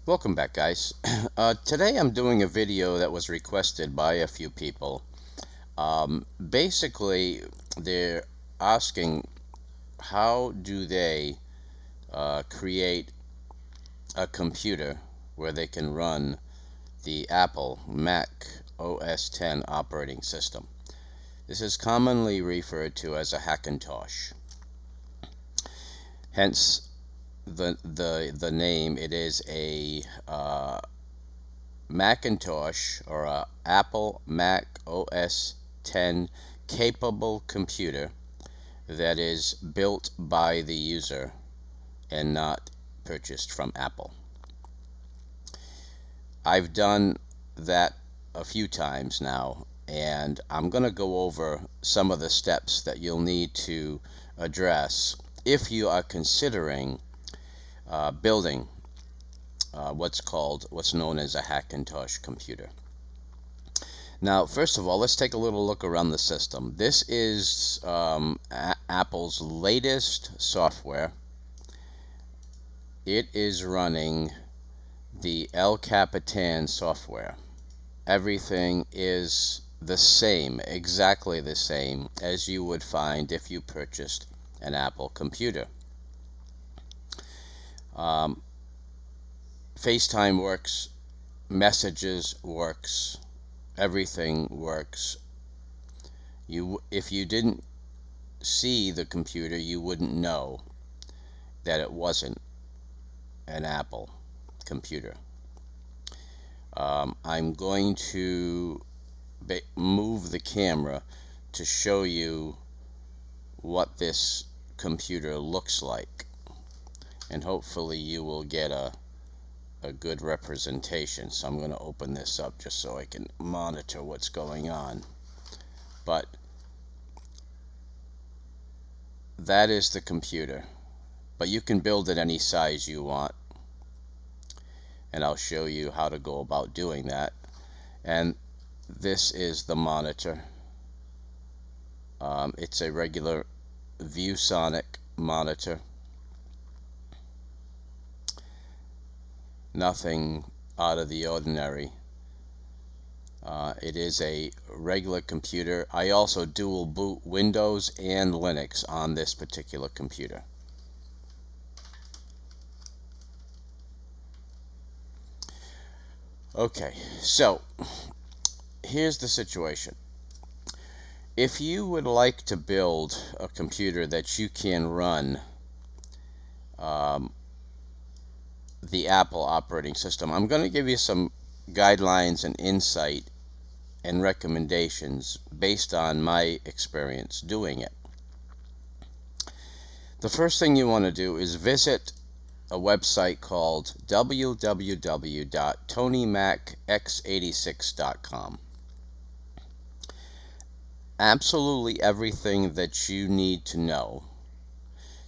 Welcome back, guys. Today I'm doing a video that was requested by a few people. Basically, they're asking how do they create a computer where they can run the Apple Mac OS X operating system. This is commonly referred to as a Hackintosh. Hence the name. It is a Macintosh or a Apple Mac OS X capable computer that is built by the user and not purchased from Apple. I've done that a few times now, and I'm going to go over some of the steps that you'll need to address if you are considering building what's known as a Hackintosh computer. Now, first of all, let's take a little look around the system. This is Apple's latest software. It is running the El Capitan software. Everything is the same, exactly the same as you would find if you purchased an Apple computer. FaceTime works, messages works, everything works. If you didn't see the computer, you wouldn't know that it wasn't an Apple computer. I'm going to move the camera to show you what this computer looks like, and hopefully you will get a good representation. So I'm going to open this up just so I can monitor what's going on. But that is the computer, but you can build it any size you want, and I'll show you how to go about doing that. And this is the monitor. It's a regular ViewSonic monitor. Nothing out of the ordinary. It is a regular computer. I also dual boot Windows and Linux on this particular computer. Okay, so here's the situation. If you would like to build a computer that you can run the Apple operating system, I'm going to give you some guidelines and insight and recommendations based on my experience doing it. The first thing you want to do is visit a website called www.tonymacx86.com. Absolutely everything that you need to know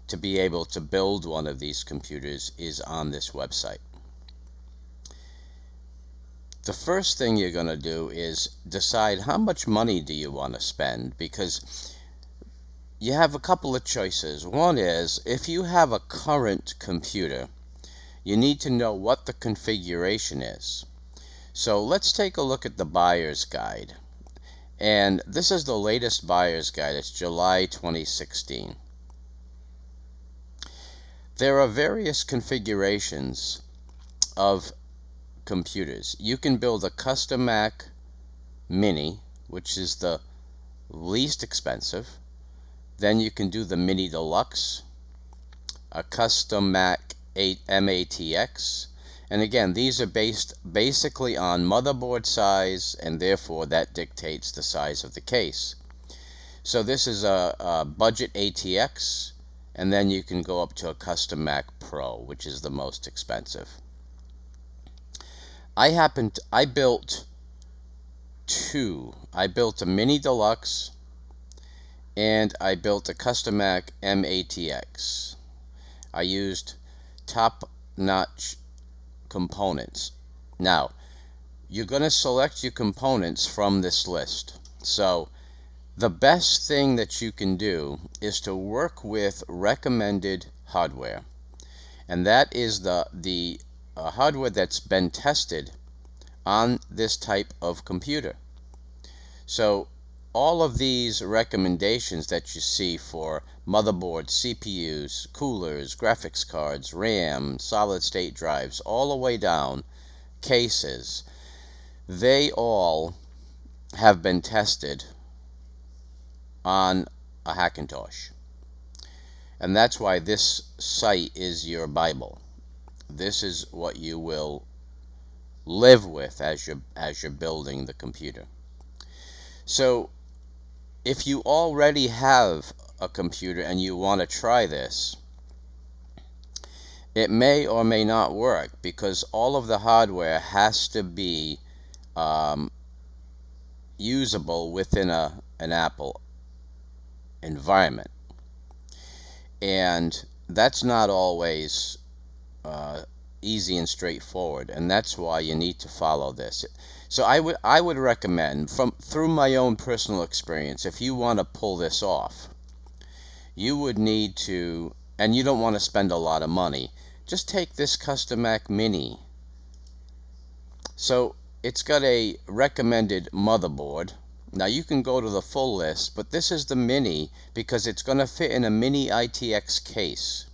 to be able to build one of these computers is on this website. The first thing you're going to do is decide how much money do you want to spend, because you have a couple of choices. One is, if you have a current computer, you need to know what the configuration is. So let's take a look at the buyer's guide. And this is the latest buyer's guide. It's July 2016. There are various configurations of computers. You can build a custom Mac Mini, which is the least expensive. Then you can do the Mini Deluxe, a custom Mac MATX, and again, these are based basically on motherboard size, and therefore that dictates the size of the case. So this is a budget ATX, and then you can go up to a custom Mac Pro, which is the most expensive. I built two. I built a Mini Deluxe, and I built a custom Mac MATX. I used top-notch components. Now, you're going to select your components from this list. So the best thing that you can do is to work with recommended hardware, and that is the hardware that's been tested on this type of computer. So all of these recommendations that you see for motherboards, CPUs, coolers, graphics cards, RAM, solid state drives, all the way down, cases, they all have been tested on a Hackintosh. And that's why this site is your Bible. This is what you will live with as you're building the computer. So if you already have a computer and you want to try this, it may or may not work because all of the hardware has to be um, usable within an Apple environment. And that's not always uh, easy and straightforward, and that's why you need to follow this. So I would recommend, from through my own personal experience, if you want to pull this off, you would need to, and you don't want to spend a lot of money, just take this Custom Mac Mini. So it's got a recommended motherboard. Now you can go to the full list, but this is the Mini because it's going to fit in a Mini ITX case.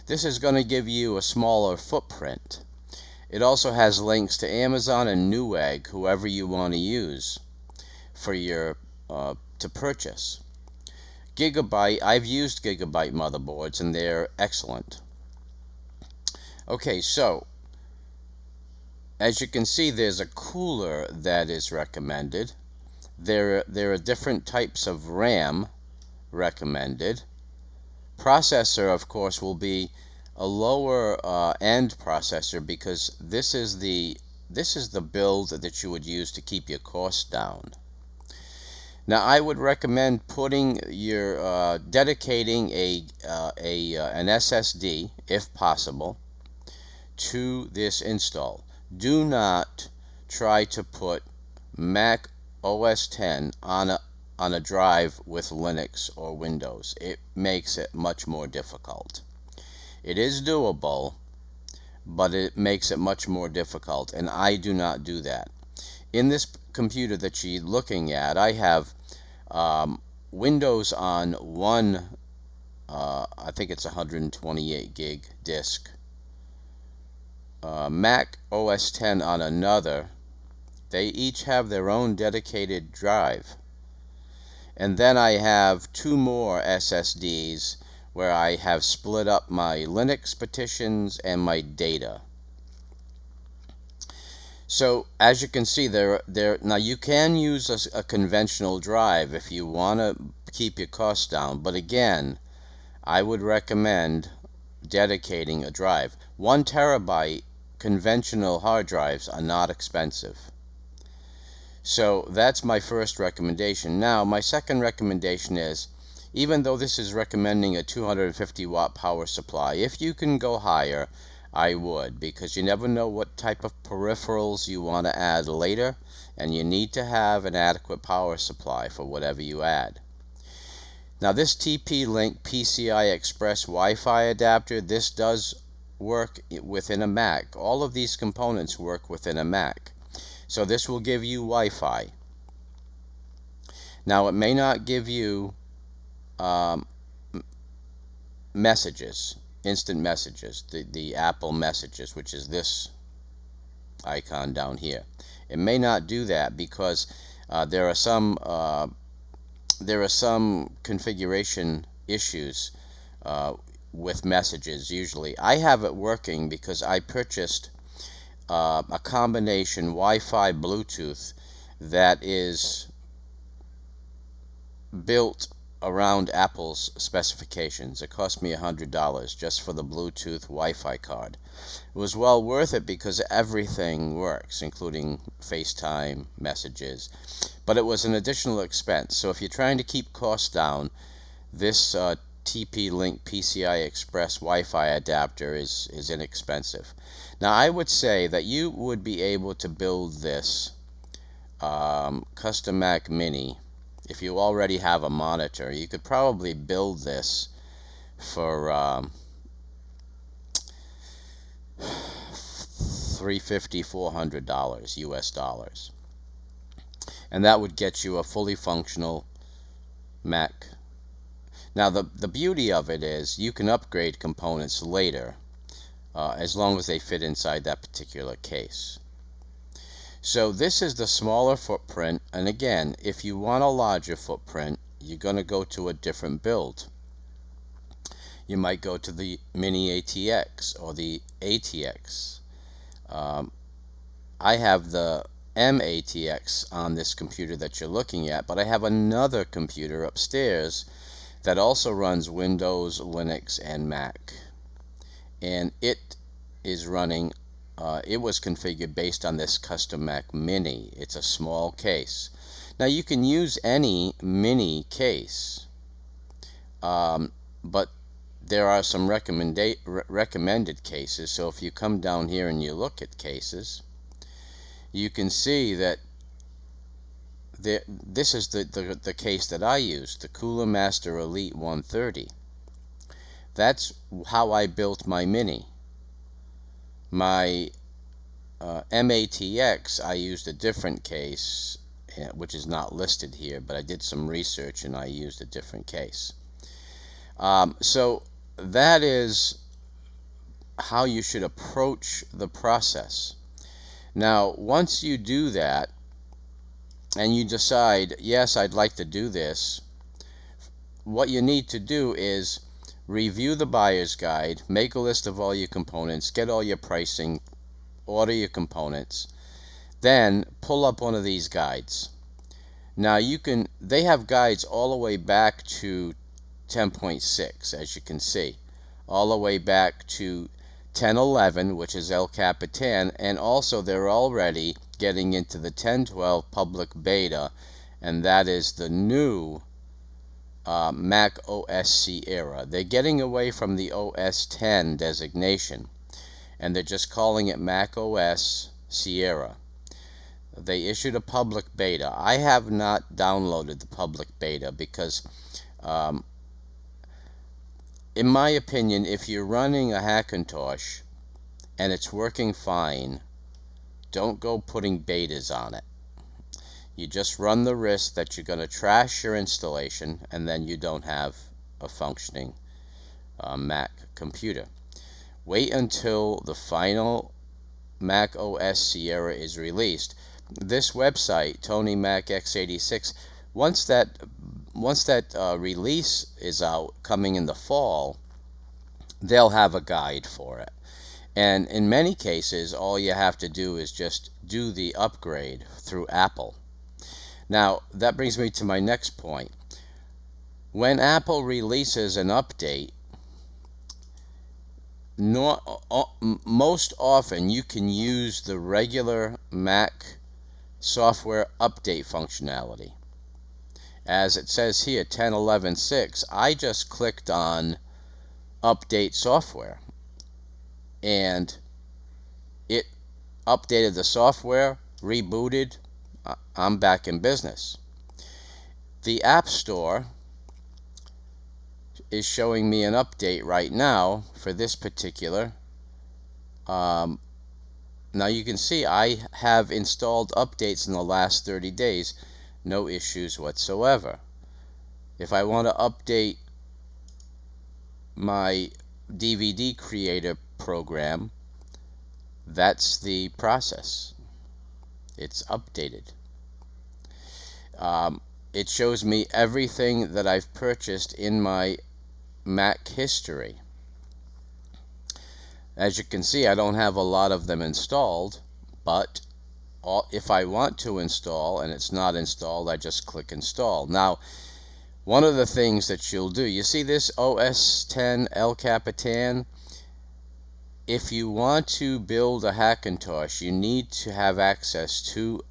This is going to give you a smaller footprint. It also has links to Amazon and Newegg, whoever you want to use for your to purchase. Gigabyte, I've used Gigabyte motherboards and they're excellent. Okay, so as you can see, there's a cooler that is recommended. There are different types of RAM recommended. Processor, of course, will be a lower end processor because this is the build that you would use to keep your costs down. Now, I would recommend putting your dedicating an SSD, if possible, to this install. Do not try to put Mac OS X on a drive with Linux or Windows. It makes it much more difficult. It is doable, but it makes it much more difficult, and I do not do that. In this computer that you're looking at, I have Windows on one, I think it's 128 gig disk, Mac OS X on another. They each have their own dedicated drive. And then I have two more SSDs where I have split up my Linux partitions and my data. So as you can see, now you can use a conventional drive if you want to keep your costs down, but again, I would recommend dedicating a drive. 1 terabyte conventional hard drives are not expensive. So that's my first recommendation. Now, my second recommendation is, even though this is recommending a 250 watt power supply, if you can go higher, I would, because you never know what type of peripherals you want to add later, and you need to have an adequate power supply for whatever you add. Now, this TP-Link PCI Express Wi-Fi adapter, this does work within a Mac. All of these components work within a Mac. So this will give you Wi-Fi. Now, it may not give you messages, instant messages, the Apple messages, which is this icon down here. It may not do that because there are some configuration issues with messages usually. I have it working because I purchased a combination Wi-Fi Bluetooth that is built around Apple's specifications. It cost me $100 just for the Bluetooth Wi-Fi card. It was well worth it because everything works, including FaceTime, messages, but it was an additional expense. So if you're trying to keep costs down, this TP-Link PCI Express Wi-Fi adapter is inexpensive. Now, I would say that you would be able to build this Custom Mac Mini. If you already have a monitor, you could probably build this for $350, $400 US dollars. And that would get you a fully functional Mac. Now the beauty of it is you can upgrade components later as long as they fit inside that particular case. So this is the smaller footprint, and again, if you want a larger footprint, you're going to go to a different build. You might go to the Mini ATX or the ATX. I have the MATX on this computer that you're looking at, but I have another computer upstairs that also runs Windows, Linux, and Mac. And it is running, it was configured based on this custom Mac Mini. It's a small case. Now you can use any mini case, but there are some recommended cases. So if you come down here and you look at cases, you can see that this is the case that I used, the Cooler Master Elite 130. That's how I built my Mini. My MATX, I used a different case, which is not listed here, but I did some research and I used a different case. So that is how you should approach the process. Now, once you do that, and you decide, yes, I'd like to do this, what you need to do is review the buyer's guide, make a list of all your components, get all your pricing, order your components, then pull up one of these guides. Now they have guides all the way back to 10.6, as you can see, all the way back to 10.11, which is El Capitan, and also they're already getting into the 10.12 public beta, and that is the new Mac OS Sierra. They're getting away from the OS 10 designation, and they're just calling it Mac OS Sierra. They issued a public beta. I have not downloaded the public beta because in my opinion, if you're running a Hackintosh and it's working fine, don't go putting betas on it. You just run the risk that you're going to trash your installation and then you don't have a functioning Mac computer. Wait until the final Mac OS Sierra is released. This website, Tony Mac X86, once that release is out, coming in the fall, they'll have a guide for it. And in many cases, all you have to do is just do the upgrade through Apple. Now, that brings me to my next point. When Apple releases an update, most often you can use the regular Mac software update functionality. As it says here, 10.11.6, I just clicked on update software and it updated the software, rebooted, I'm back in business. The App Store is showing me an update right now for this particular. Now you can see I have installed updates in the last 30 days. No issues whatsoever. If I want to update my DVD creator program, that's the process. It's updated. It shows me everything that I've purchased in my Mac history. As you can see, I don't have a lot of them installed, but if I want to install and it's not installed, I just click install. Now, one of the things that you'll do, you see this OS 10 El Capitan? If you want to build a Hackintosh, you need to have access to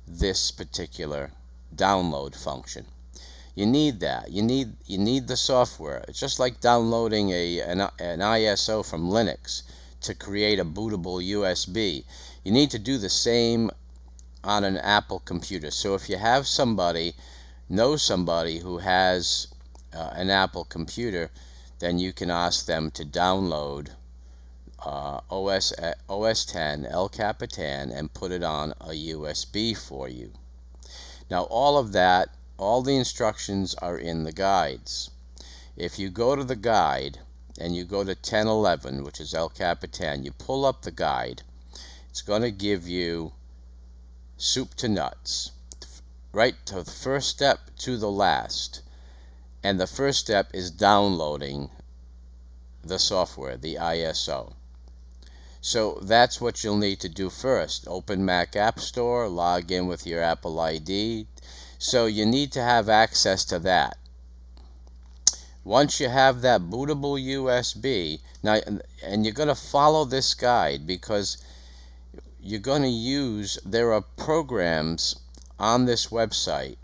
this particular download function. You need that. You need the software. It's just like downloading an ISO from Linux to create a bootable USB. You need to do the same on an Apple computer. So if you have know somebody who has an Apple computer, then you can ask them to download OS 10 El Capitan and put it on a USB for you. Now all the instructions are in the guides. If you go to the guide and you go to 1011, which is El Capitan, you pull up the guide, it's going to give you soup to nuts, right to the first step to the last. And the first step is downloading the software, the ISO. So that's what you'll need to do first. Open Mac App Store, log in with your Apple ID. So you need to have access to that. Once you have that bootable USB, now, and you're going to follow this guide because you're going to use, there are programs on this website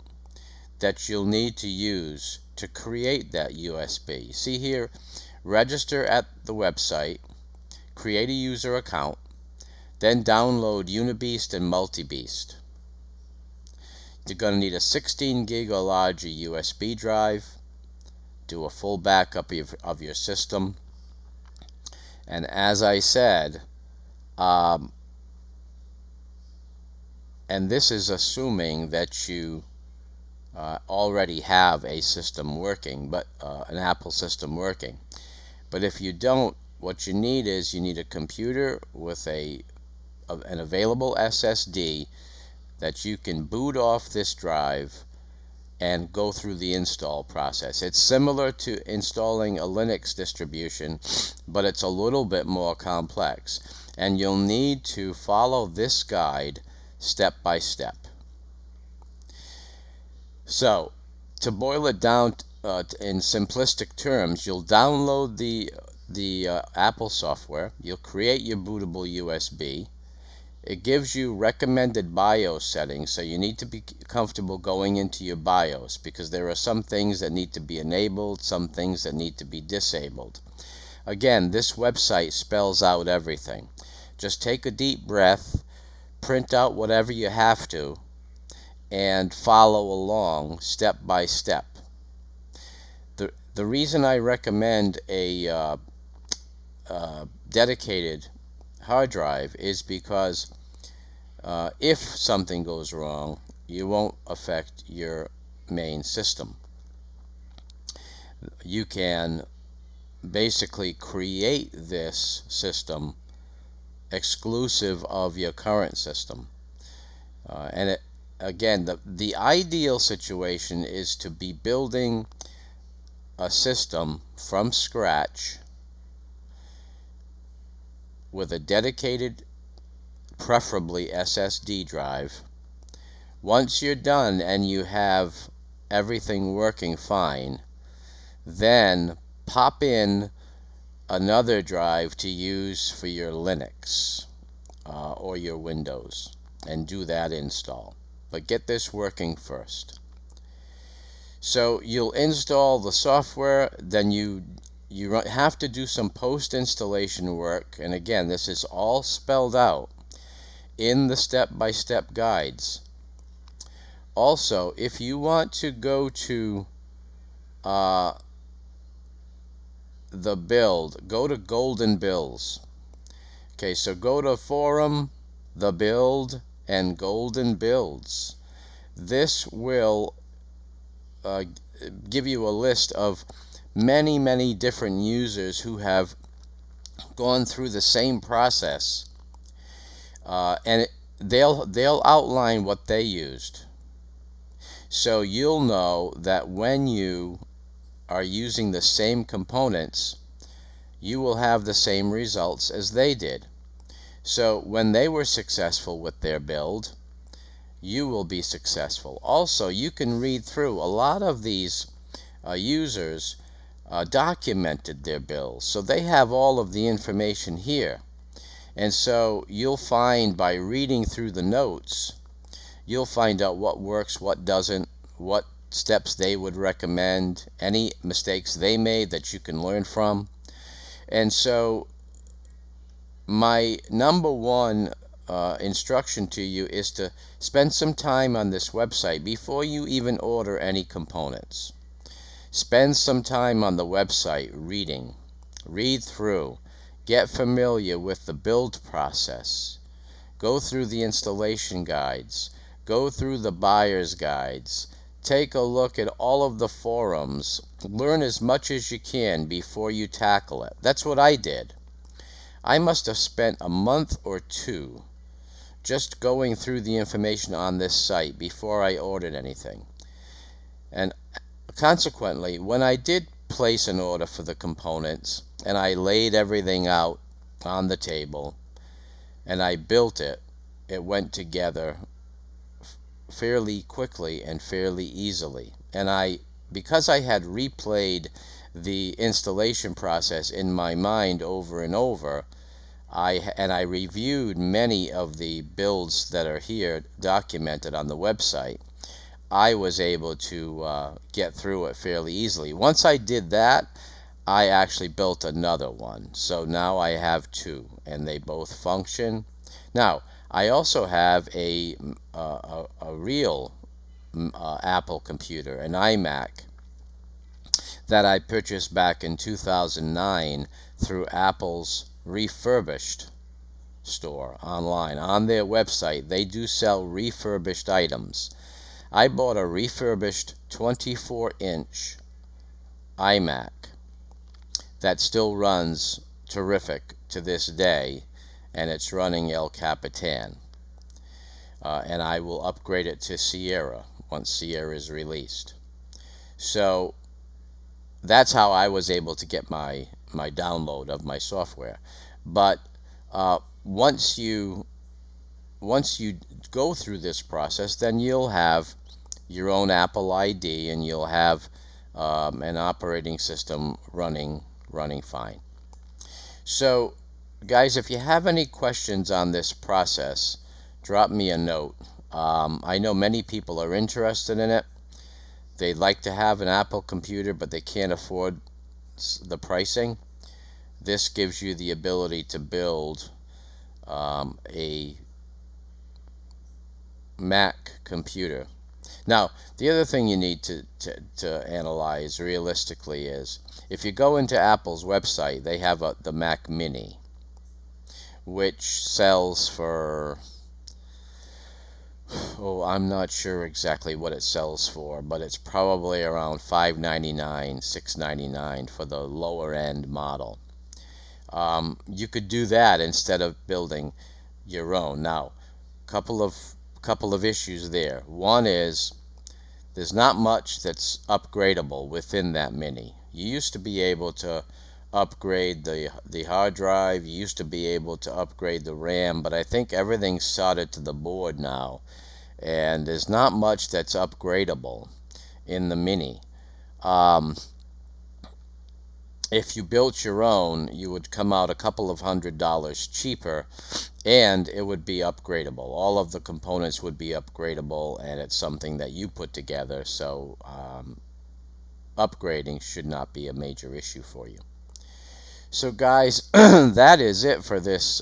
that you'll need to use to create that USB. See here, register at the website, create a user account, then download Unibeast and Multibeast. You're going to need a 16 gig or larger USB drive, do a full backup of your system, and as I said, and this is assuming that you already have a system working, but an Apple system working. But if you don't, what you need is you need a computer with an available SSD that you can boot off this drive and go through the install process. It's similar to installing a Linux distribution, but it's a little bit more complex. And you'll need to follow this guide step by step. So, to boil it down in simplistic terms, you'll download the Apple software, you'll create your bootable USB. It gives you recommended BIOS settings, so you need to be comfortable going into your BIOS because there are some things that need to be enabled, some things that need to be disabled. Again, this website spells out everything. Just take a deep breath, print out whatever you have to, and follow along step by step. The reason I recommend a dedicated hard drive is because if something goes wrong, you won't affect your main system. You can basically create this system exclusive of your current system. Again, the ideal situation is to be building a system from scratch with a dedicated, preferably SSD drive. Once you're done and you have everything working fine, then pop in another drive to use for your Linux or your Windows and do that install. But get this working first. So you'll install the software, then you have to do some post-installation work, and again, this is all spelled out in the step-by-step guides. Also, if you want to go to the build, go to Golden Builds. Okay, so go to Forum, the Build, and Golden Builds. This will give you a list of many different users who have gone through the same process, and they'll outline what they used, so you'll know that when you are using the same components, you will have the same results as they did. So when they were successful with their build, you will be successful. Also, you can read through a lot of these users documented their builds, so they have all of the information here. And so you'll find by reading through the notes, you'll find out what works, what doesn't, what steps they would recommend, any mistakes they made that you can learn from. And so my number one instruction to you is to spend some time on this website before you even order any components. Spend some time on the website reading. Read through. get familiar with the build process, go through the installation guides, go through the buyer's guides, take a look at all of the forums, learn as much as you can before you tackle it. That's what I did. I must have spent a month or two just going through the information on this site before I ordered anything. And consequently, when I did place an order for the components and I laid everything out on the table and I built it, it went together fairly quickly and fairly easily. And because I had replayed the installation process in my mind over and over, I reviewed many of the builds that are here documented on the website, I was able to get through it fairly easily. Once I did that, I actually built another one. So now I have two, and they both function. Now, I also have a real Apple computer, an iMac, that I purchased back in 2009 through Apple's refurbished store online. On their website, they do sell refurbished items. I bought a refurbished 24-inch iMac that still runs terrific to this day, and it's running El Capitan. And I will upgrade it to Sierra once Sierra is released. So that's how I was able to get my download of my software. But once you go through this process, then you'll have your own Apple ID and you'll have an operating system running fine. So guys, if you have any questions on this process, drop me a note. I know many people are interested in it. They'd like to have an Apple computer, but they can't afford the pricing. This gives you the ability to build a Mac computer. Now, the other thing you need to analyze realistically is, if you go into Apple's website, they have the Mac Mini, which sells for, I'm not sure exactly what it sells for, but it's probably around $599, $699 for the lower end model. You could do that instead of building your own. Now, couple of issues there. One is, there's not much that's upgradable within that Mini. You used to be able to upgrade the hard drive, you used to be able to upgrade the RAM, but I think everything's soldered to the board now, and there's not much that's upgradable in the Mini. If you built your own, you would come out a couple of $100s cheaper, and it would be upgradable. All of the components would be upgradable, and it's something that you put together, so upgrading should not be a major issue for you. So guys, that is it for this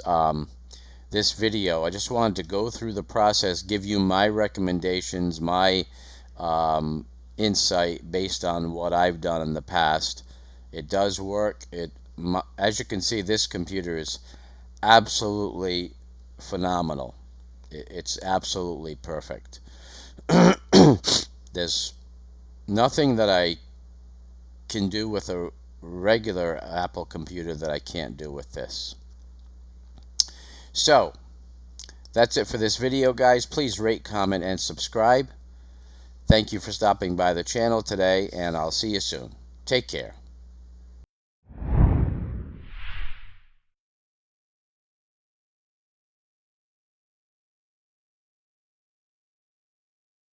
this video. I just wanted to go through the process, give you my recommendations, my insight based on what I've done in the past. It does work. As you can see, this computer is absolutely phenomenal. It's absolutely perfect. There's nothing that I can do with a regular Apple computer that I can't do with this. So that's it for this video, guys. Please rate, comment, and subscribe. Thank you for stopping by the channel today, and I'll see you soon. Take care.